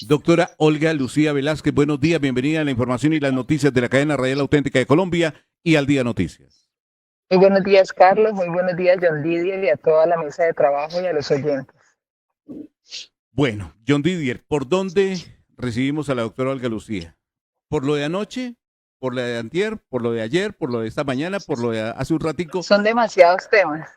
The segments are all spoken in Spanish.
Doctora Olga Lucía Velázquez, buenos días, bienvenida a la información y las noticias de la cadena radial auténtica de Colombia y al Día Noticias. Muy buenos días, Carlos. Muy buenos días, John Lidia, y a toda la mesa de trabajo y a los oyentes. Bueno, John Didier, ¿por dónde recibimos a la doctora Olga Lucía? ¿Por lo de anoche? ¿Por lo de antier? ¿Por lo de ayer? ¿Por lo de esta mañana? ¿Por lo de hace un ratico? Son demasiados temas.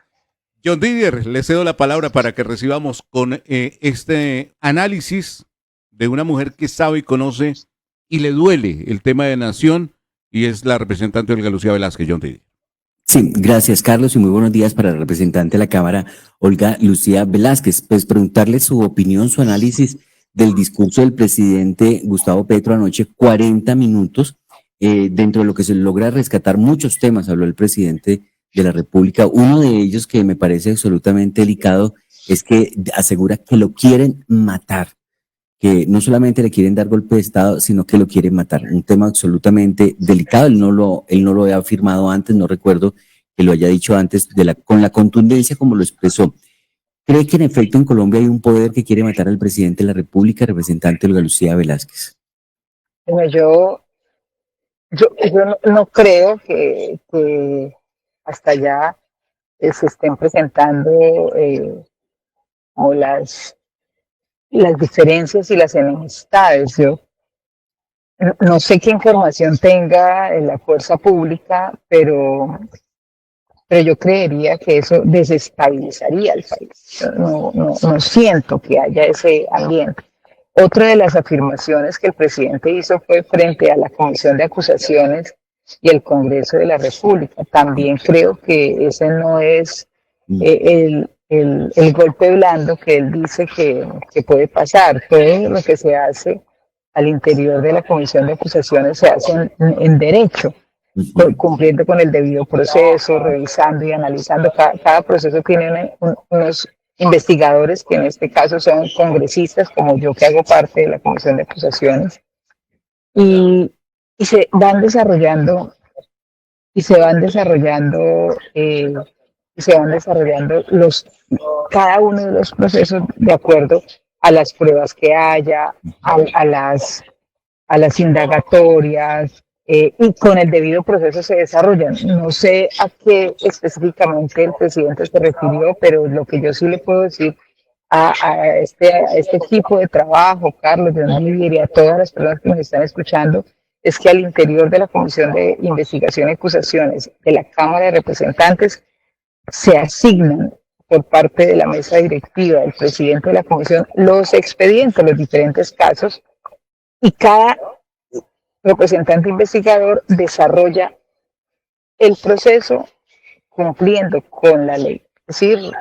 John Didier, le cedo la palabra para que recibamos con este análisis de una mujer que sabe y conoce y le duele el tema de nación y es la representante Olga Lucía Velázquez. John Didier. Sí, gracias Carlos y muy buenos días para la representante de la Cámara, Olga Lucía Velázquez. Pues preguntarle su opinión, su análisis del discurso del presidente Gustavo Petro anoche, 40 minutos, dentro de lo que se logra rescatar muchos temas, habló el presidente de la República. Uno de ellos que me parece absolutamente delicado es que asegura que lo quieren matar, que no solamente le quieren dar golpe de Estado, sino que lo quieren matar. Un tema absolutamente delicado. Él no lo había afirmado antes, no recuerdo que lo haya dicho antes con la contundencia como lo expresó. ¿Cree que en efecto en Colombia hay un poder que quiere matar al presidente de la República, representante Olga Lucía Velázquez? Bueno, yo no creo que hasta allá se estén presentando o las diferencias y las enemistades. Yo no sé qué información tenga la fuerza pública, pero yo creería que eso desestabilizaría al país. No siento que haya ese ambiente. Otra de las afirmaciones que el presidente hizo fue frente a la Comisión de Acusaciones y el Congreso de la República. También creo que ese no es el golpe blando que él dice que puede pasar. Todo lo que se hace al interior de la Comisión de Acusaciones se hace en derecho, cumpliendo con el debido proceso, revisando y analizando. Cada proceso tiene unos investigadores, que en este caso son congresistas, como yo, que hago parte de la Comisión de Acusaciones, y se van desarrollando cada uno de los procesos de acuerdo a las pruebas que haya, a las indagatorias, y con el debido proceso se desarrollan. No sé a qué específicamente el presidente se refirió, pero lo que yo sí le puedo decir a este tipo de trabajo, Carlos, de Olivier, y a todas las personas que nos están escuchando, es que al interior de la Comisión de Investigación y Acusaciones de la Cámara de Representantes se asignan por parte de la mesa directiva del presidente de la comisión los expedientes, los diferentes casos, y cada representante investigador desarrolla el proceso cumpliendo con la ley, es decir,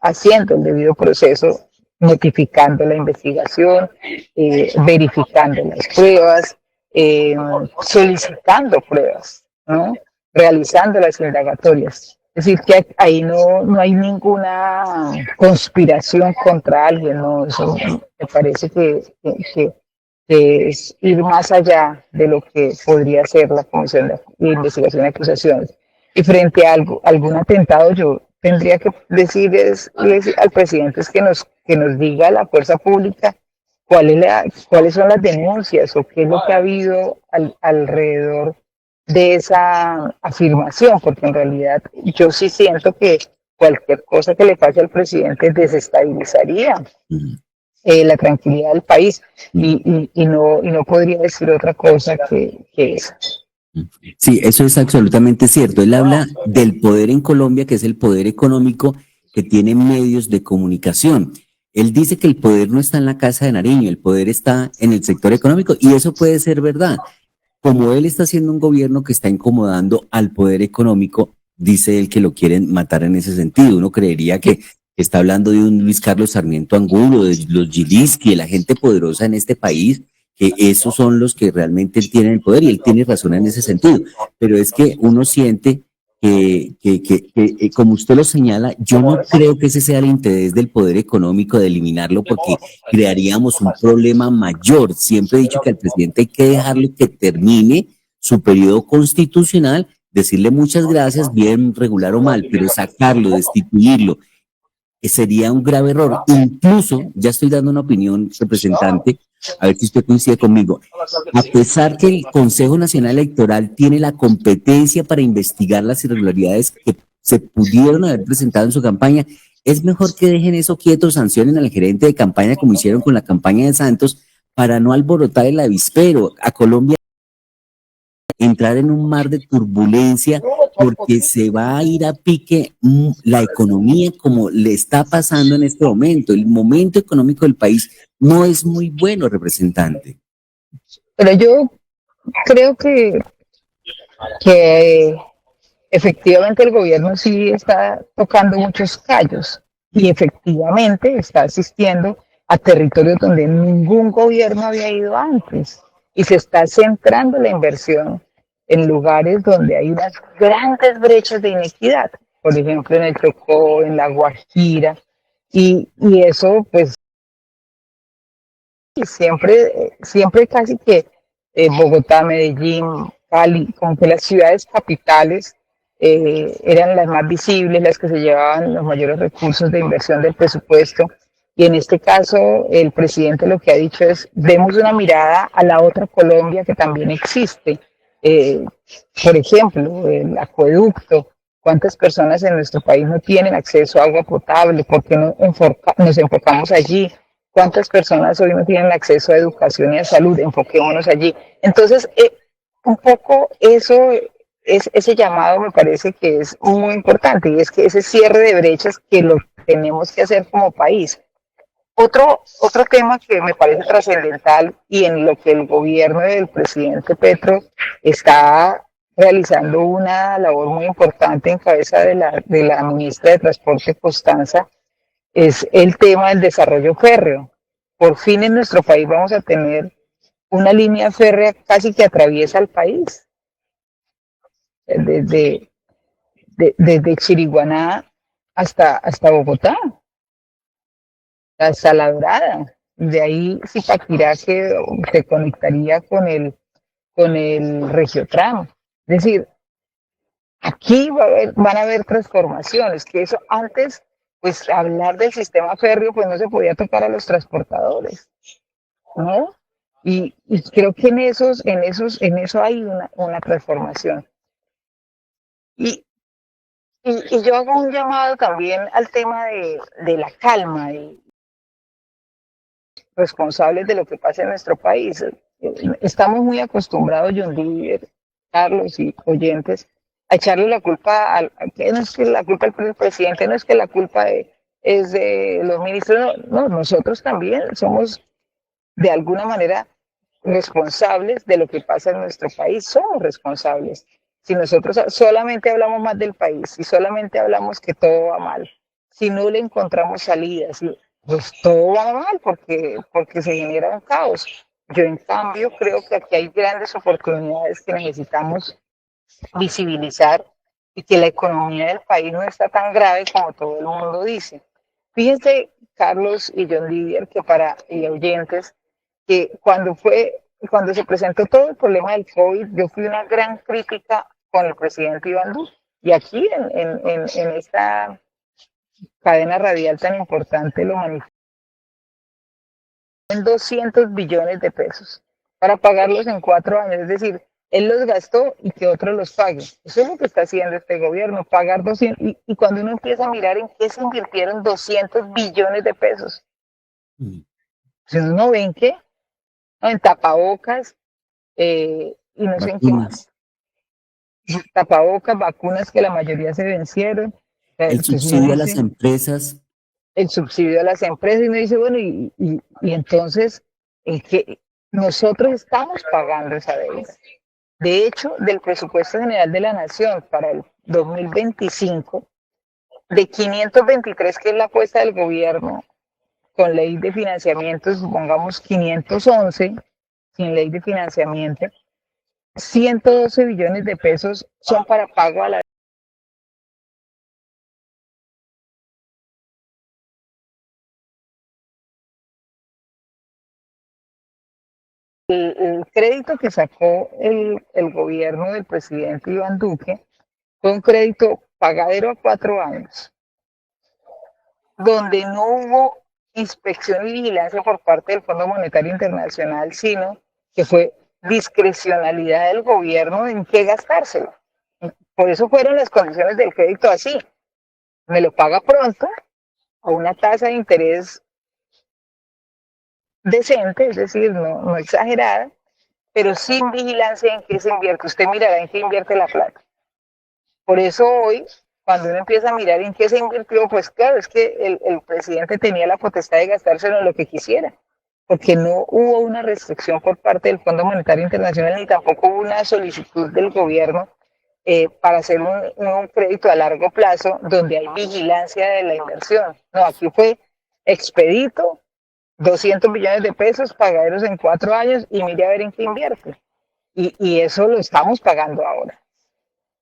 haciendo el debido proceso, notificando la investigación, verificando las pruebas, solicitando pruebas, ¿no? Realizando las indagatorias. Es decir, que ahí no hay ninguna conspiración contra alguien, ¿no? Eso me parece que es ir más allá de lo que podría ser la Comisión de Investigación y Acusaciones. Y frente a algún atentado, yo tendría que decirles al presidente que nos diga la fuerza pública cuáles son las denuncias o qué es lo que ha habido alrededor de esa afirmación, porque en realidad yo sí siento que cualquier cosa que le pase al presidente desestabilizaría la tranquilidad del país, y no podría decir otra cosa que eso. Sí, eso es absolutamente cierto. Él habla del poder en Colombia, que es el poder económico que tiene medios de comunicación. Él dice que el poder no está en la Casa de Nariño, el poder está en el sector económico, y eso puede ser verdad. Como él está haciendo un gobierno que está incomodando al poder económico, dice él que lo quieren matar en ese sentido. Uno creería que está hablando de un Luis Carlos Sarmiento Angulo, de los Gilinski, de la gente poderosa en este país, que esos son los que realmente tienen el poder, y él tiene razón en ese sentido. Pero es que uno siente que como usted lo señala, yo no creo que ese sea el interés del poder económico de eliminarlo, porque crearíamos un problema mayor. Siempre he dicho que al presidente hay que dejarle que termine su periodo constitucional, decirle muchas gracias, bien, regular o mal, pero sacarlo, destituirlo, sería un grave error. Incluso, ya estoy dando una opinión, representante, a ver si usted coincide conmigo. A pesar que el Consejo Nacional Electoral tiene la competencia para investigar las irregularidades que se pudieron haber presentado en su campaña, es mejor que dejen eso quieto, sancionen al gerente de campaña como hicieron con la campaña de Santos para no alborotar el avispero. A Colombia entrar en un mar de turbulencia porque se va a ir a pique la economía como le está pasando en este momento. El momento económico del país no es muy bueno, representante. Pero yo creo que efectivamente el gobierno sí está tocando muchos callos y efectivamente está asistiendo a territorios donde ningún gobierno había ido antes y se está centrando la inversión en lugares donde hay unas grandes brechas de inequidad, por ejemplo en el Chocó, en la Guajira, y eso pues siempre casi que Bogotá, Medellín, Cali, como que las ciudades capitales eran las más visibles, las que se llevaban los mayores recursos de inversión del presupuesto. Y en este caso, el presidente lo que ha dicho es, demos una mirada a la otra Colombia que también existe. Eh, por ejemplo, el acueducto. ¿Cuántas personas en nuestro país no tienen acceso a agua potable? ¿Por qué no nos enfocamos allí? ¿Cuántas personas hoy no tienen acceso a educación y a salud? Enfoquémonos allí. Entonces, un poco eso, ese llamado me parece que es muy importante y es que ese cierre de brechas que lo tenemos que hacer como país. Otro tema que me parece trascendental y en lo que el gobierno del presidente Petro está realizando una labor muy importante en cabeza de la ministra de Transporte Constanza, es el tema del desarrollo férreo. Por fin en nuestro país vamos a tener una línea férrea casi que atraviesa el país, desde, desde Chiriguaná hasta Bogotá, hasta La Dorada. De ahí Zipaquirá que se conectaría con el Regiotram. Es decir, aquí van a haber transformaciones, que eso antes, pues hablar del sistema férreo, pues no se podía tocar a los transportadores, ¿no? Y creo que en eso hay una transformación. Y, y yo hago un llamado también al tema de la calma y responsables de lo que pasa en nuestro país. Estamos muy acostumbrados, John Diver, Carlos y oyentes, a echarle la culpa que no es que la culpa del presidente, no es que la culpa es de los ministros, no, nosotros también somos de alguna manera responsables de lo que pasa en nuestro país, somos responsables. Si nosotros solamente hablamos más del país, si solamente hablamos que todo va mal, si no le encontramos salidas, pues todo va mal porque se genera un caos. Yo en cambio creo que aquí hay grandes oportunidades que necesitamos visibilizar y que la economía del país no está tan grave como todo el mundo dice. Fíjense, Carlos y John Didier, que para oyentes, que cuando se presentó todo el problema del COVID, yo fui una gran crítica con el presidente Iván Duque. Y aquí en esta cadena radial tan importante lo manifestó en 200 billones de pesos para pagarlos en 4 años. Es decir, él los gastó y que otros los paguen. Eso es lo que está haciendo este gobierno, pagar 200. Y cuando uno empieza a mirar en qué se invirtieron 200 billones de pesos, si uno ve en qué, no, en tapabocas y no sé en qué más. Tapabocas, vacunas que la mayoría se vencieron. El subsidio a las empresas. El subsidio a las empresas, y uno dice, bueno, y entonces es que nosotros estamos pagando esa deuda. De hecho, del presupuesto general de la Nación para el 2025, de 523, que es la apuesta del gobierno, con ley de financiamiento, supongamos 511, sin ley de financiamiento, 112 billones de pesos son para pago a la el crédito que sacó el gobierno del presidente Iván Duque fue un crédito pagadero a 4 años, donde no hubo inspección y vigilancia por parte del Fondo Monetario Internacional, sino que fue discrecionalidad del gobierno en qué gastárselo. Por eso fueron las condiciones del crédito así. Me lo paga pronto, a una tasa de interés decente, es decir, no exagerada, pero sin vigilancia en qué se invierte. Usted mirará en qué invierte la plata. Por eso hoy, cuando uno empieza a mirar en qué se invirtió, pues claro, es que el presidente tenía la potestad de gastárselo en lo que quisiera, porque no hubo una restricción por parte del Fondo Monetario Internacional ni tampoco hubo una solicitud del gobierno para hacer un crédito a largo plazo donde hay vigilancia de la inversión. No, aquí fue expedito, 200 millones de pesos, pagaderos en 4 años y mire a ver en qué invierte. Y eso lo estamos pagando ahora.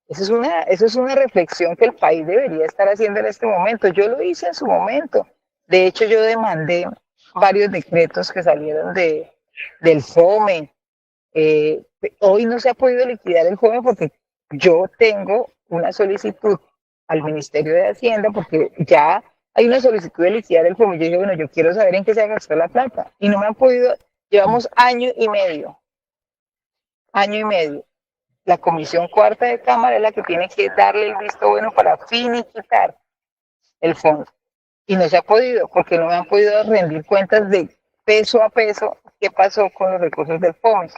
Eso es una reflexión que el país debería estar haciendo en este momento. Yo lo hice en su momento. De hecho, yo demandé varios decretos que salieron del FOME. Hoy no se ha podido liquidar el FOME porque yo tengo una solicitud al Ministerio de Hacienda porque ya hay una solicitud de liquidar el FOME. Yo dije, bueno, yo quiero saber en qué se gastó la plata. Y no me han podido, llevamos año y medio. La Comisión Cuarta de Cámara es la que tiene que darle el visto bueno para finiquitar el fondo. Y no se ha podido, porque no me han podido rendir cuentas de peso a peso qué pasó con los recursos del FOME.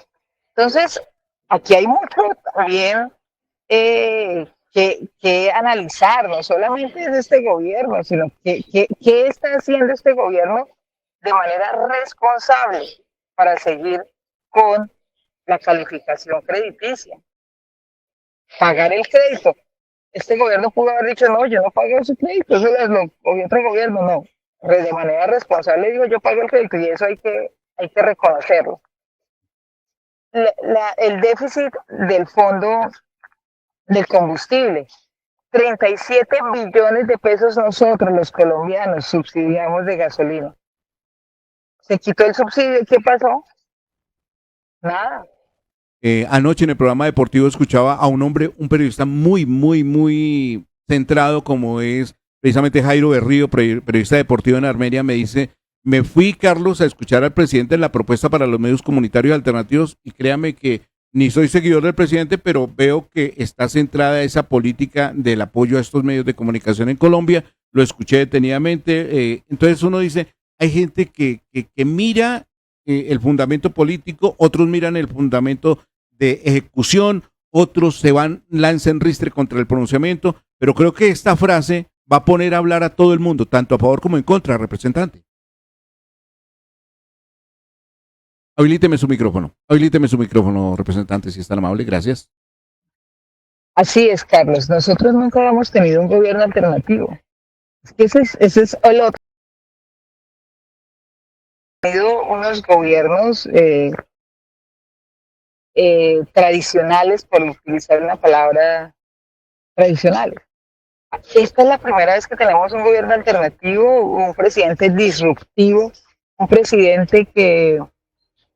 Entonces, aquí hay mucho también que analizar, no solamente es este gobierno, sino qué está haciendo este gobierno de manera responsable para seguir con la calificación crediticia. Pagar el crédito. Este gobierno pudo haber dicho, no, yo no pago ese crédito, eso lo otro gobierno, no. De manera responsable digo, yo pago el crédito y eso hay que reconocerlo. El déficit del fondo del combustible, 37 billones de pesos nosotros los colombianos subsidiamos de gasolina. Se quitó el subsidio, ¿qué pasó? Nada. Anoche en el programa deportivo escuchaba a un hombre, un periodista muy centrado como es precisamente Jairo Berrío, periodista deportivo en Armenia, me dice, me fui, Carlos, a escuchar al presidente en la propuesta para los medios comunitarios alternativos y créame que ni soy seguidor del presidente, pero veo que está centrada esa política del apoyo a estos medios de comunicación en Colombia, lo escuché detenidamente, entonces uno dice, hay gente que mira el fundamento político, otros miran el fundamento de ejecución, otros se van, lanzan ristre contra el pronunciamiento, pero creo que esta frase va a poner a hablar a todo el mundo, tanto a favor como en contra, representante. Habilíteme su micrófono, representante, si es tan amable, gracias. Así es, Carlos, nosotros nunca hemos tenido un gobierno alternativo. Ese es el otro. Hemos tenido unos gobiernos tradicionales, por utilizar una palabra tradicional. Esta es la primera vez que tenemos un gobierno alternativo, un presidente disruptivo, un presidente que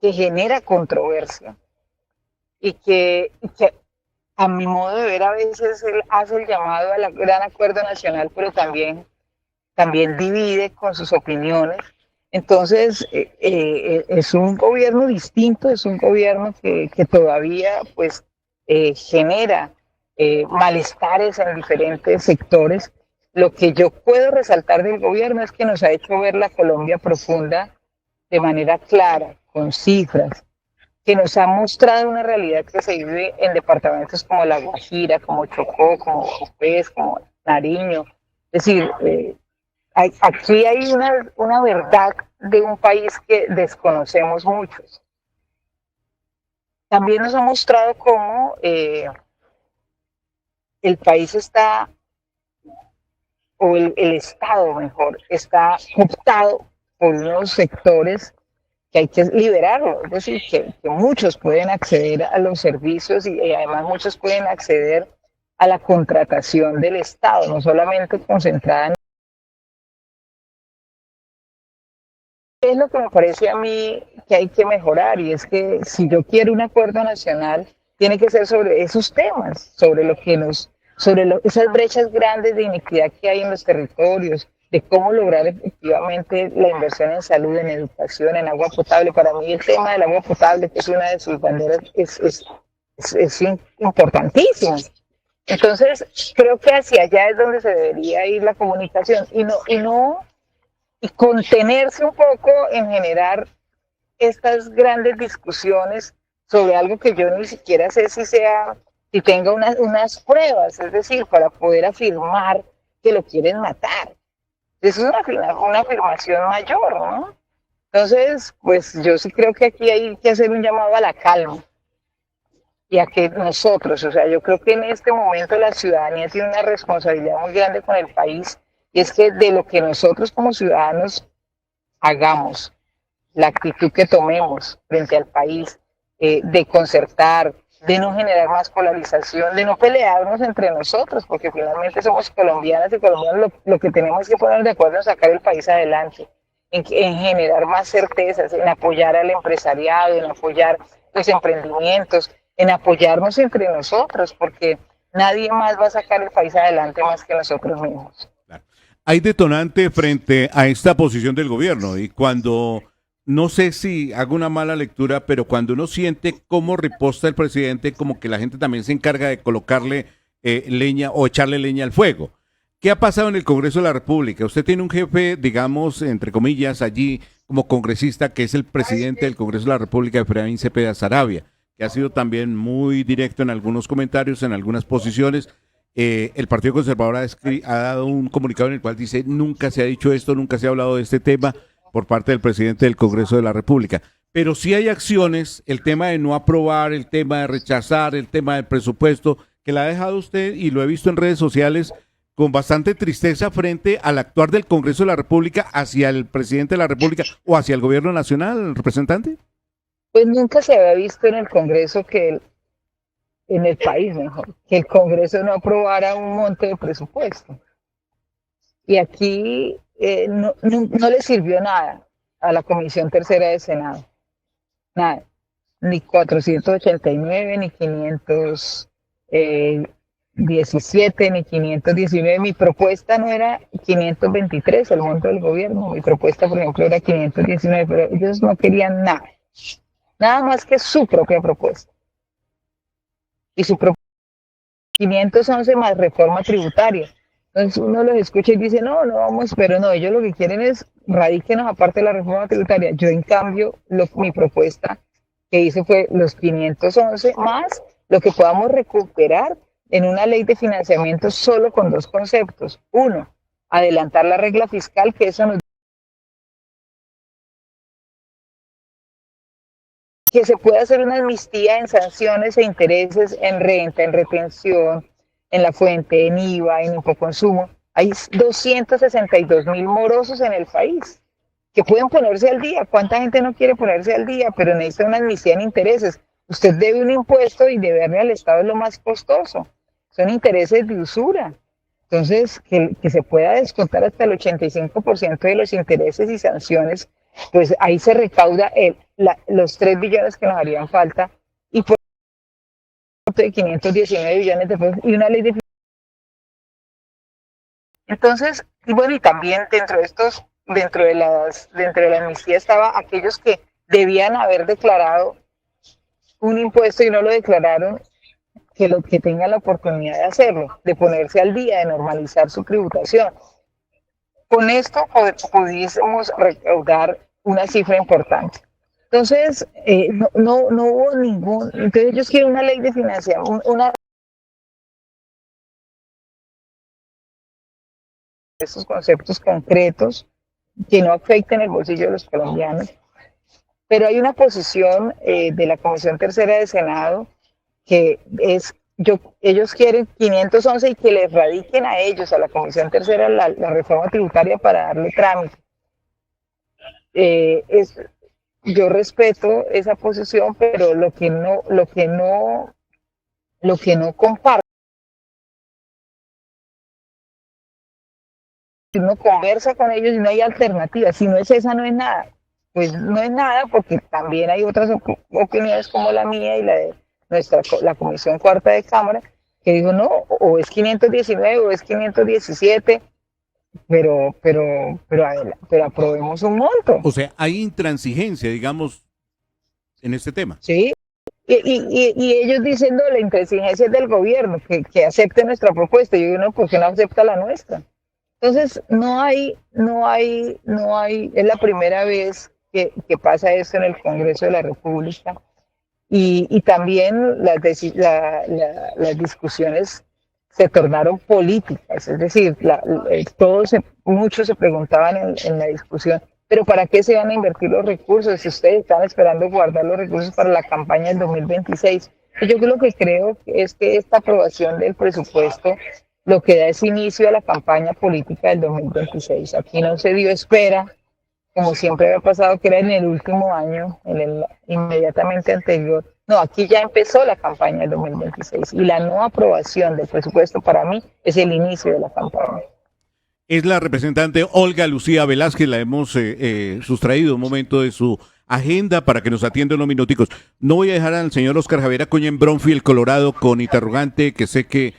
genera controversia y que a mi modo de ver a veces él hace el llamado al gran acuerdo nacional, pero también divide con sus opiniones. Entonces, es un gobierno distinto, es un gobierno que todavía pues genera malestares en diferentes sectores. Lo que yo puedo resaltar del gobierno es que nos ha hecho ver la Colombia profunda de manera clara, con cifras, que nos ha mostrado una realidad que se vive en departamentos como La Guajira, como Chocó, como Copés, como Nariño. Es decir, aquí hay una verdad de un país que desconocemos muchos. También nos ha mostrado cómo el país está, o el Estado mejor, está cooptado por unos sectores que hay que liberarlo, es decir, que muchos pueden acceder a los servicios y además muchos pueden acceder a la contratación del Estado, no solamente concentrada en... Es lo que me parece a mí que hay que mejorar, y es que si yo quiero un acuerdo nacional, tiene que ser sobre esos temas, sobre esas brechas grandes de inequidad que hay en los territorios, de cómo lograr efectivamente la inversión en salud, en educación, en agua potable. Para mí el tema del agua potable, que es una de sus banderas, es importantísimo. Entonces, creo que hacia allá es donde se debería ir la comunicación y contenerse un poco en generar estas grandes discusiones sobre algo que yo ni siquiera sé si tenga unas pruebas, es decir, para poder afirmar que lo quieren matar. Eso es una afirmación mayor, ¿no? Entonces, pues yo sí creo que aquí hay que hacer un llamado a la calma y a que nosotros, o sea, yo creo que en este momento la ciudadanía tiene una responsabilidad muy grande con el país, y es que de lo que nosotros como ciudadanos hagamos, la actitud que tomemos frente al país, de concertar, de no generar más polarización, de no pelearnos entre nosotros, porque finalmente somos colombianas y colombianos, lo que tenemos es que ponernos de acuerdo en sacar el país adelante, en generar más certezas, en apoyar al empresariado, en apoyar los emprendimientos, en apoyarnos entre nosotros, porque nadie más va a sacar el país adelante más que nosotros mismos. Hay detonante frente a esta posición del gobierno y cuando, no sé si hago una mala lectura, pero cuando uno siente cómo riposta el presidente, como que la gente también se encarga de colocarle leña o echarle leña al fuego. ¿Qué ha pasado en el Congreso de la República? Usted tiene un jefe, digamos, entre comillas, allí como congresista, que es el presidente del Congreso de la República, Efraín Cepeda Saravia, que ha sido también muy directo en algunos comentarios, en algunas posiciones. El Partido Conservador ha dado un comunicado en el cual dice nunca se ha dicho esto, nunca se ha hablado de este tema por parte del presidente del Congreso de la República. Pero sí hay acciones, el tema de no aprobar, el tema de rechazar, el tema del presupuesto, que la ha dejado usted, y lo he visto en redes sociales, con bastante tristeza frente al actuar del Congreso de la República hacia el presidente de la República o hacia el gobierno nacional, el representante. Pues nunca se había visto en el Congreso en el país mejor, que el Congreso no aprobara un monte de presupuesto. Y aquí no le sirvió nada a la Comisión Tercera del Senado. Nada. Ni 489, ni 517, ni 519. Mi propuesta no era 523, el monto del gobierno. Mi propuesta, por ejemplo, era 519, pero ellos no querían nada. Nada más que su propia propuesta. Y su propuesta 511 más reforma tributaria. Entonces uno los escucha y dice, no vamos, pero no, ellos lo que quieren es radíquenos aparte de la reforma tributaria. Yo, en cambio, mi propuesta que hice fue los 511 más lo que podamos recuperar en una ley de financiamiento, solo con dos conceptos. Uno, adelantar la regla fiscal, que eso nos que se pueda hacer una amnistía en sanciones e intereses, en renta, en retención, en la fuente, en IVA, en infoconsumo. Hay 262.000 morosos en el país que pueden ponerse al día. ¿Cuánta gente no quiere ponerse al día? Pero necesita una amnistía en intereses. Usted debe un impuesto y deberle al Estado es lo más costoso. Son intereses de usura. Entonces, que se pueda descontar hasta el 85% de los intereses y sanciones, pues ahí se recauda los 3 billones que nos harían falta, y por de 519 billones de pesos y una ley de... Entonces, y bueno, y también dentro de la amnistía estaba aquellos que debían haber declarado un impuesto y no lo declararon, que tengan la oportunidad de hacerlo, de ponerse al día, de normalizar su tributación. Con esto pudiésemos recaudar una cifra importante. Entonces, no hubo ningún... Entonces ellos quieren una ley de financiación, estos conceptos concretos que no afecten el bolsillo de los colombianos. Pero hay una posición de la Comisión Tercera del Senado que es... ellos quieren 511 y que les radiquen a ellos, a la Comisión Tercera, la reforma tributaria para darle trámite. Yo respeto esa posición, pero lo que no comparto, si uno conversa con ellos y no hay alternativa, si no es esa, no es nada. Pues no es nada, porque también hay otras opiniones como la mía y la de la Comisión Cuarta de Cámara, que dijo no, o es 519 o es 517, pero aprobemos un monto, O sea, hay intransigencia, digamos, en este tema. ¿sí? Y ellos diciendo la intransigencia del gobierno, que acepte nuestra propuesta. Y yo digo, no, ¿por qué no acepta la nuestra? Entonces, es la primera vez que pasa esto en el Congreso de la República. Y también las discusiones se tornaron políticas, es decir, muchos se preguntaban en la discusión, pero ¿para qué se van a invertir los recursos si ustedes están esperando guardar los recursos para la campaña del 2026? Yo lo que creo es que esta aprobación del presupuesto lo que da es inicio a la campaña política del 2026. Aquí no se dio espera, como siempre había pasado, que era en el último año, en el inmediatamente anterior. No, aquí ya empezó la campaña del 2026 y la no aprobación del presupuesto para mí es el inicio de la campaña. Es la representante Olga Lucía Velázquez, la hemos sustraído un momento de su agenda para que nos atienda unos minuticos. No voy a dejar al señor Oscar Javier Acuña en Bronfield, Colorado, con interrogante que sé que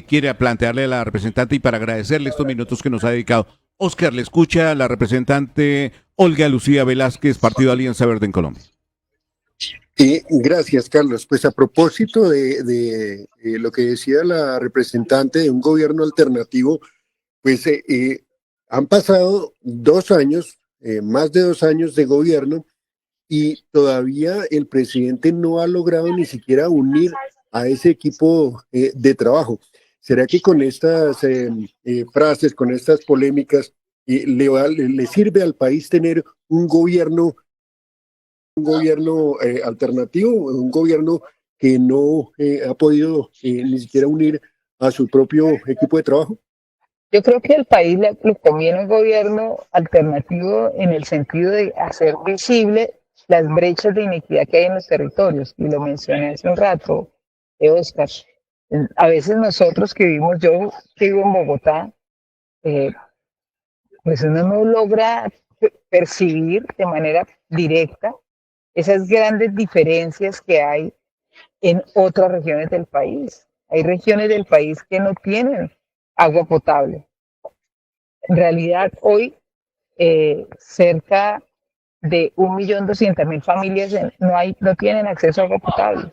quiere plantearle a la representante y para agradecerle estos minutos que nos ha dedicado. Oscar, le escucha la representante Olga Lucía Velázquez, Partido Alianza Verde en Colombia. Gracias, Carlos. Pues a propósito de lo que decía la representante de un gobierno alternativo, pues han pasado 2 años, más de 2 años de gobierno y todavía el presidente no ha logrado ni siquiera unir a ese equipo de trabajo. ¿Será que con estas frases, con estas polémicas, le sirve al país tener un gobierno alternativo, un gobierno que no ha podido ni siquiera unir a su propio equipo de trabajo? Yo creo que al país le conviene un gobierno alternativo en el sentido de hacer visible las brechas de inequidad que hay en los territorios, y lo mencioné hace un rato, Oscar. A veces nosotros yo que vivo en Bogotá, pues uno no logra percibir de manera directa esas grandes diferencias que hay en otras regiones del país. Hay regiones del país que no tienen agua potable. En realidad, hoy cerca de 1.200.000 familias no tienen acceso a agua potable.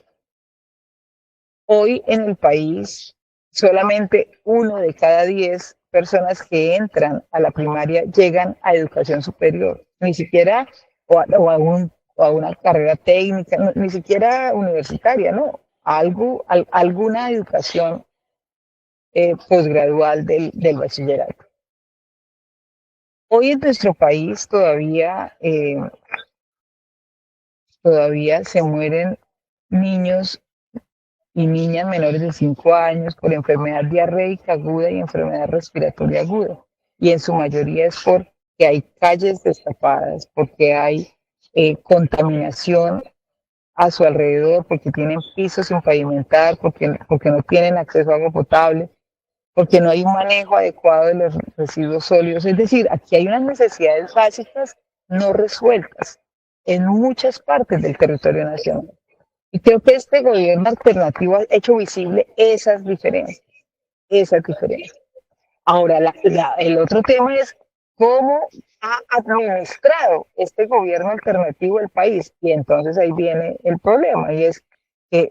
Hoy en el país, solamente 1 de cada 10 personas que entran a la primaria llegan a educación superior, ni siquiera o a una carrera técnica, no, ni siquiera universitaria, no, alguna educación posgradual del bachillerato. Hoy en nuestro país todavía se mueren niños y niñas menores de 5 años por enfermedad diarreica aguda y enfermedad respiratoria aguda. Y en su mayoría es porque hay calles destapadas, porque hay contaminación a su alrededor, porque tienen pisos sin pavimentar, porque no tienen acceso a agua potable, porque no hay un manejo adecuado de los residuos sólidos. Es decir, aquí hay unas necesidades básicas no resueltas en muchas partes del territorio nacional. Y creo que este gobierno alternativo ha hecho visible esas diferencias. Ahora, el otro tema es cómo ha administrado este gobierno alternativo el país. Y entonces ahí viene el problema, y es que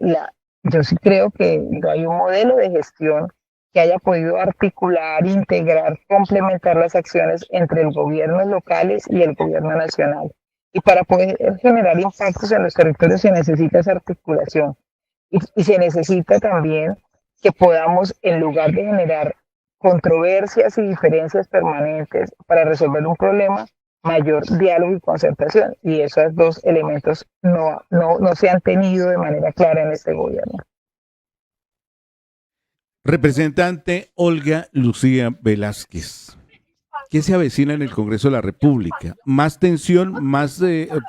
yo sí creo que no hay un modelo de gestión que haya podido articular, integrar, complementar las acciones entre los gobiernos locales y el gobierno nacional. Y para poder generar impactos en los territorios se necesita esa articulación. Y se necesita también que podamos, en lugar de generar controversias y diferencias permanentes para resolver un problema, mayor diálogo y concertación. Y esos 2 elementos no se han tenido de manera clara en este gobierno. Representante Olga Lucía Velázquez, ¿qué se avecina en el Congreso de la República? ¿Más tensión?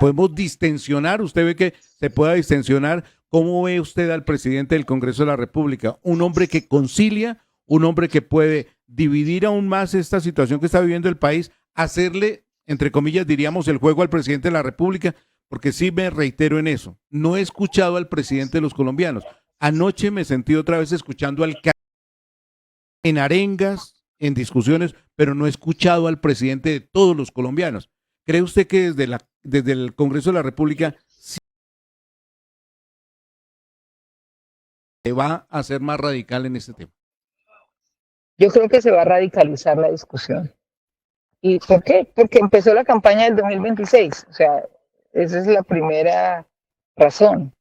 ¿Podemos distensionar? ¿Usted ve que se pueda distensionar? ¿Cómo ve usted al presidente del Congreso de la República? ¿Un hombre que concilia? ¿Un hombre que puede dividir aún más esta situación que está viviendo el país? ¿Hacerle, entre comillas, diríamos, el juego al presidente de la República? Porque sí me reitero en eso. No he escuchado al presidente de los colombianos. Anoche me sentí otra vez escuchando al en arengas, en discusiones, pero no he escuchado al presidente de todos los colombianos. ¿Cree usted que desde el Congreso de la República se va a hacer más radical en este tema? Yo creo que se va a radicalizar la discusión. ¿Y por qué? Porque empezó la campaña del 2026. O sea, esa es la primera razón.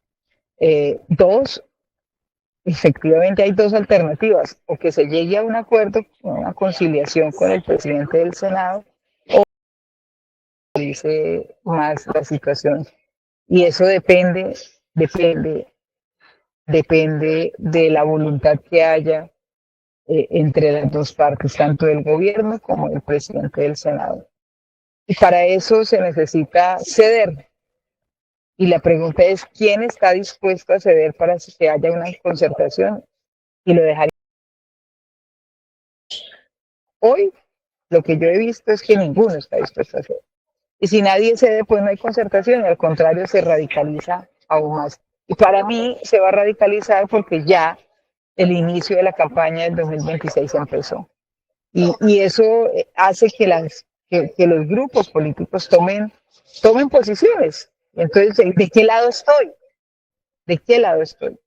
Dos, efectivamente hay dos alternativas, o que se llegue a un acuerdo, a una conciliación con el presidente del Senado, o dice más la situación. Y eso depende de la voluntad que haya entre las dos partes, tanto del gobierno como del presidente del Senado. Y para eso se necesita ceder. Y la pregunta es, ¿quién está dispuesto a ceder para que haya una concertación? Y lo dejaría. Hoy, lo que yo he visto es que ninguno está dispuesto a hacer. Y si nadie cede, pues no hay concertación, y al contrario, se radicaliza aún más. Y para mí se va a radicalizar porque ya el inicio de la campaña del 2026 empezó. Y eso hace que los grupos políticos tomen posiciones. Entonces, ¿de qué lado estoy? ¿De qué lado estoy?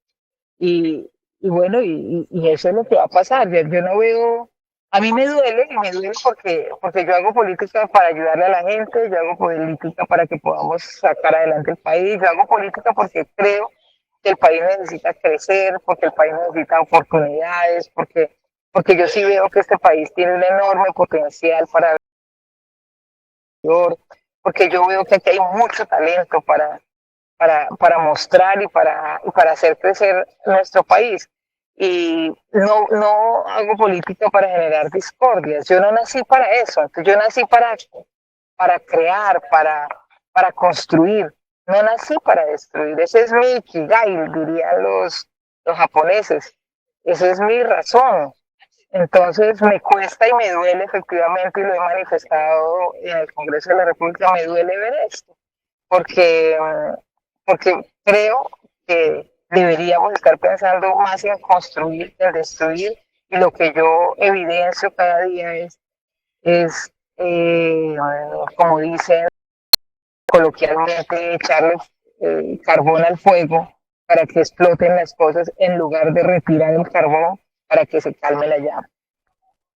Y bueno, y eso es lo que va a pasar. Yo no veo, a mí me duele, y me duele porque yo hago política para ayudarle a la gente, yo hago política para que podamos sacar adelante el país, yo hago política porque creo que el país necesita crecer, porque el país necesita oportunidades, porque yo sí veo que este país tiene un enorme potencial para porque yo veo que aquí hay mucho talento para mostrar y para hacer crecer nuestro país. Y no hago política para generar discordias. Yo no nací para eso. Yo nací para crear, para construir. No nací para destruir. Ese es mi ikigai, dirían los japoneses. Esa es mi razón. Entonces me cuesta y me duele efectivamente, y lo he manifestado en el Congreso de la República, me duele ver esto, porque, porque creo que deberíamos estar pensando más en construir que en destruir, y lo que yo evidencio cada día es como dicen coloquialmente, echarle carbón al fuego para que exploten las cosas en lugar de retirar el carbón para que se calme la llama.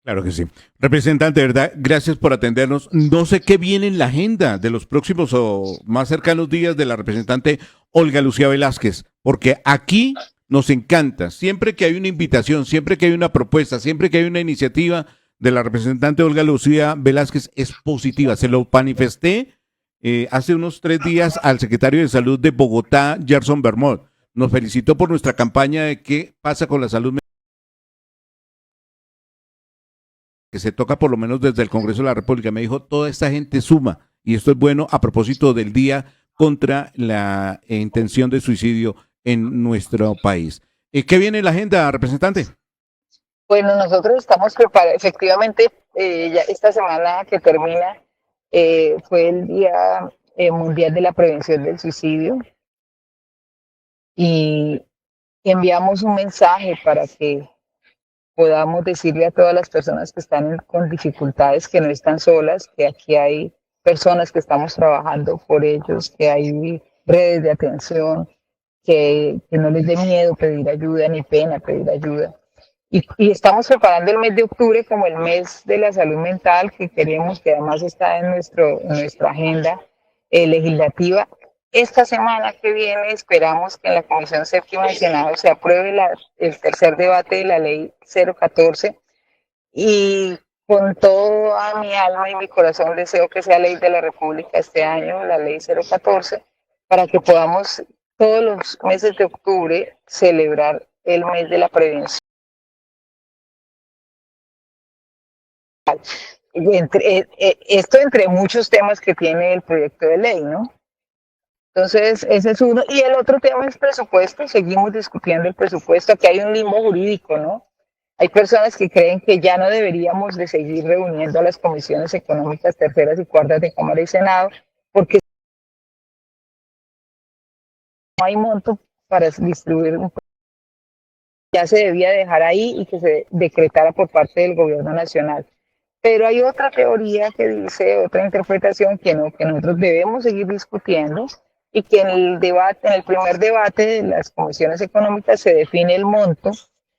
Claro que sí. Representante, ¿verdad? Gracias por atendernos. No sé qué viene en la agenda de los próximos o más cercanos días de la representante Olga Lucía Velázquez, porque aquí nos encanta, siempre que hay una invitación, siempre que hay una propuesta, siempre que hay una iniciativa de la representante Olga Lucía Velázquez es positiva. Se lo manifesté hace unos 3 días al secretario de Salud de Bogotá, Gerson Bermond. Nos felicitó por nuestra campaña de qué pasa con la salud mental, que se toca por lo menos desde el Congreso de la República. Me dijo, toda esta gente suma, y esto es bueno a propósito del día contra la intención de suicidio en nuestro país. ¿Qué viene en la agenda, representante? Bueno, nosotros estamos preparados, efectivamente, ya esta semana que termina fue el Día Mundial de la Prevención del Suicidio, y enviamos un mensaje para que podamos decirle a todas las personas que están con dificultades que no están solas, que aquí hay personas que estamos trabajando por ellos, que hay redes de atención, que no les dé miedo pedir ayuda ni pena pedir ayuda. Y estamos preparando el mes de octubre como el mes de la salud mental, que queremos, que además está en nuestra agenda legislativa. Esta semana que viene esperamos que en la Comisión Séptima del Senado se apruebe el tercer debate de la Ley 014, y con toda mi alma y mi corazón deseo que sea ley de la República este año, la Ley 014, para que podamos todos los meses de octubre celebrar el mes de la prevención. Esto entre muchos temas que tiene el proyecto de ley, ¿no? Entonces, ese es uno. Y el otro tema es presupuesto. Seguimos discutiendo el presupuesto. Aquí hay un limbo jurídico, ¿no? Hay personas que creen que ya no deberíamos de seguir reuniendo a las comisiones económicas terceras y cuartas de Cámara y Senado, porque no hay monto para distribuir un ya se debía dejar ahí y que se decretara por parte del gobierno nacional. Pero hay otra teoría que dice, otra interpretación que no, que nosotros debemos seguir discutiendo y que en el debate, en el primer debate de las comisiones económicas se define el monto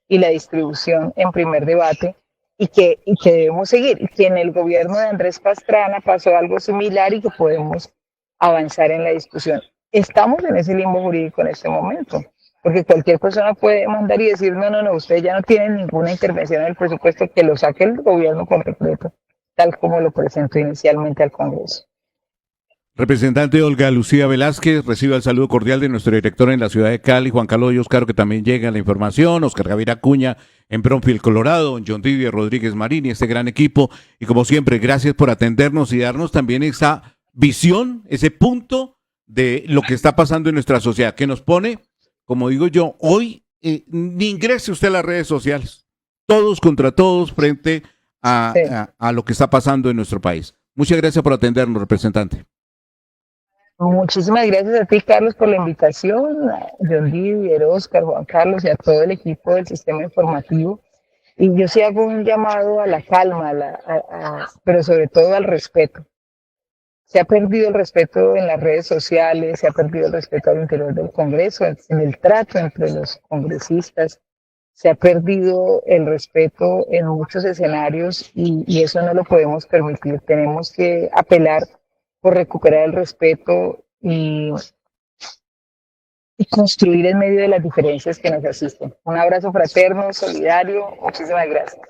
y la distribución en primer debate y que debemos seguir, y que en el gobierno de Andrés Pastrana pasó algo similar y que podemos avanzar en la discusión. Estamos en ese limbo jurídico en este momento, porque cualquier persona puede mandar y decir, no, no, no, ustedes ya no tienen ninguna intervención en el presupuesto, que lo saque el gobierno por decreto, tal como lo presentó inicialmente al Congreso. Representante Olga Lucía Velázquez, reciba el saludo cordial de nuestro director en la ciudad de Cali, Juan Carlos Oscaro, que también llega la información, Oscar Javier Acuña en Bromfield, Colorado, John Didier Rodríguez Marín y este gran equipo. Y como siempre, gracias por atendernos y darnos también esa visión, ese punto de lo que está pasando en nuestra sociedad, que nos pone, como digo yo, hoy, ni ingrese usted a las redes sociales, todos contra todos frente Sí. a lo que está pasando en nuestro país. Muchas gracias por atendernos, representante. Muchísimas gracias a ti, Carlos, por la invitación, a John Didier, Oscar, Juan Carlos y a todo el equipo del sistema informativo. Y yo sí hago un llamado a la calma, pero sobre todo al respeto. Se ha perdido el respeto en las redes sociales, se ha perdido el respeto al interior del Congreso, en el trato entre los congresistas, se ha perdido el respeto en muchos escenarios y eso no lo podemos permitir. Tenemos que apelar por recuperar el respeto y construir en medio de las diferencias que nos asisten. Un abrazo fraterno, solidario, muchísimas gracias.